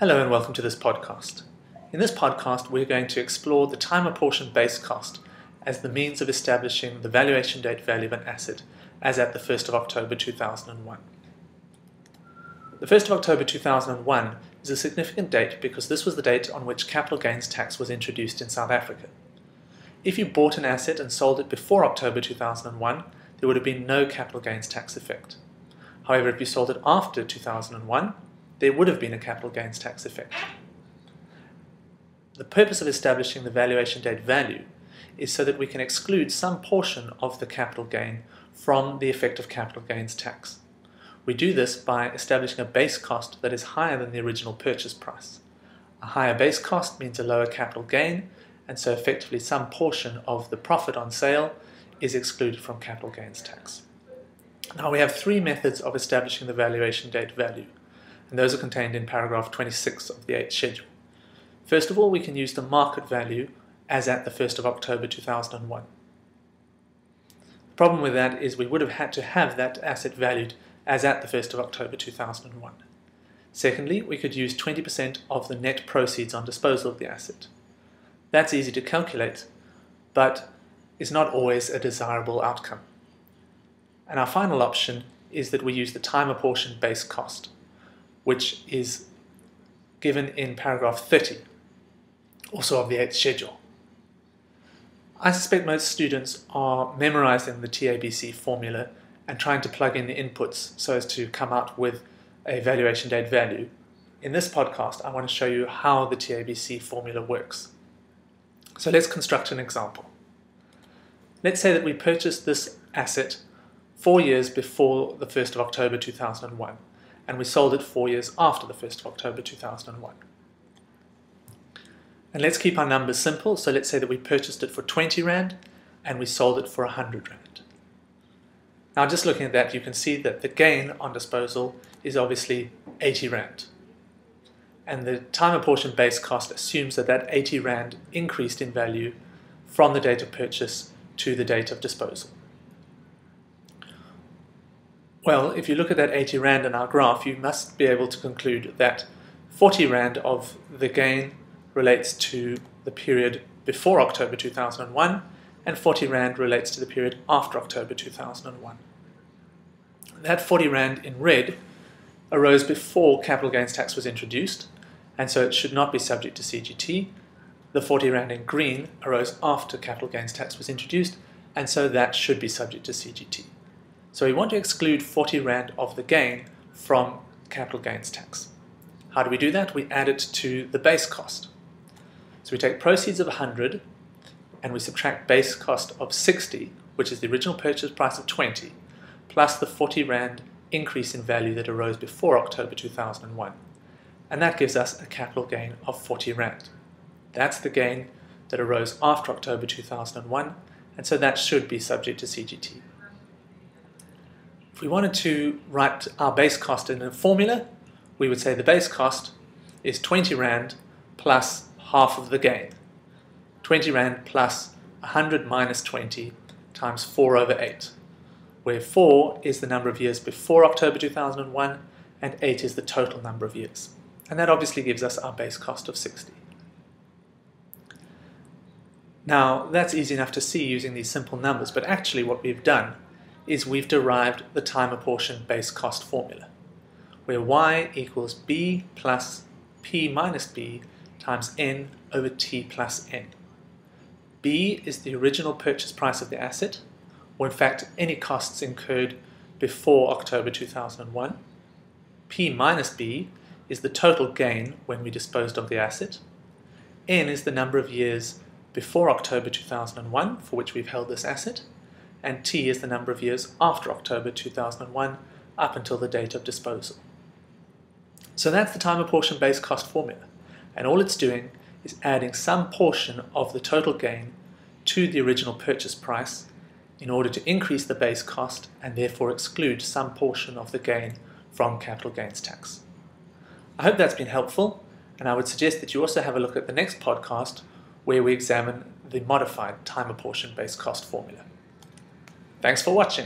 Hello and welcome to this podcast. In this podcast, we're going to explore the time apportioned base cost as the means of establishing the valuation date value of an asset as at the 1st of October 2001. The 1st of October 2001 is a significant date because this was the date on which capital gains tax was introduced in South Africa. If you bought an asset and sold it before October 2001, there would have been no capital gains tax effect. However, if you sold it after 2001, there would have been a capital gains tax effect. The purpose of establishing the valuation date value is so that we can exclude some portion of the capital gain from the effect of capital gains tax. We do this by establishing a base cost that is higher than the original purchase price. A higher base cost means a lower capital gain, and so effectively some portion of the profit on sale is excluded from capital gains tax. Now we have three methods of establishing the valuation date value, and those are contained in paragraph 26 of the 8th schedule. First of all, we can use the market value as at the 1st of October 2001. The problem with that is we would have had to have that asset valued as at the 1st of October 2001. Secondly, we could use 20% of the net proceeds on disposal of the asset. That's easy to calculate, but is not always a desirable outcome. And our final option is that we use the time apportioned base cost, which is given in paragraph 30, also of the 8th schedule. I suspect most students are memorizing the TABC formula and trying to plug in the inputs so as to come out with a valuation date value. In this podcast, I want to show you how the TABC formula works. So let's construct an example. Let's say that we purchased this asset 4 years before the 1st of October 2001. And we sold it 4 years after the 1st of October 2001. And let's keep our numbers simple, so let's say that we purchased it for 20 Rand and we sold it for 100 Rand. Now just looking at that, you can see that the gain on disposal is obviously 80 Rand. And the time apportioned base cost assumes that that 80 Rand increased in value from the date of purchase to the date of disposal. Well, if you look at that 80 Rand in our graph, you must be able to conclude that 40 Rand of the gain relates to the period before October 2001 and 40 Rand relates to the period after October 2001. That 40 Rand in red arose before capital gains tax was introduced, and so it should not be subject to CGT. The 40 Rand in green arose after capital gains tax was introduced, and so that should be subject to CGT. So we want to exclude 40 Rand of the gain from capital gains tax. How do we do that? We add it to the base cost. So we take proceeds of 100 and we subtract base cost of 60, which is the original purchase price of 20, plus the 40 Rand increase in value that arose before October 2001. And that gives us a capital gain of 40 Rand. That's the gain that arose after October 2001, and so that should be subject to CGT. If we wanted to write our base cost in a formula, we would say the base cost is 20 Rand plus half of the gain. 20 Rand plus 100 minus 20 times 4 over 8, where 4 is the number of years before October 2001 and 8 is the total number of years. And that obviously gives us our base cost of 60. Now, that's easy enough to see using these simple numbers, but actually what we've done is we've derived the time apportioned base cost formula, where y equals b plus p minus b times n over t plus n. B is the original purchase price of the asset, or in fact any costs incurred before October 2001. P minus b is the total gain when we disposed of the asset. N is the number of years before October 2001 for which we've held this asset, and T is the number of years after October 2001 up until the date of disposal. So that's the time apportioned base cost formula, and all it's doing is adding some portion of the total gain to the original purchase price in order to increase the base cost and therefore exclude some portion of the gain from capital gains tax. I hope that's been helpful, and I would suggest that you also have a look at the next podcast where we examine the modified time apportioned base cost formula. Thanks for watching.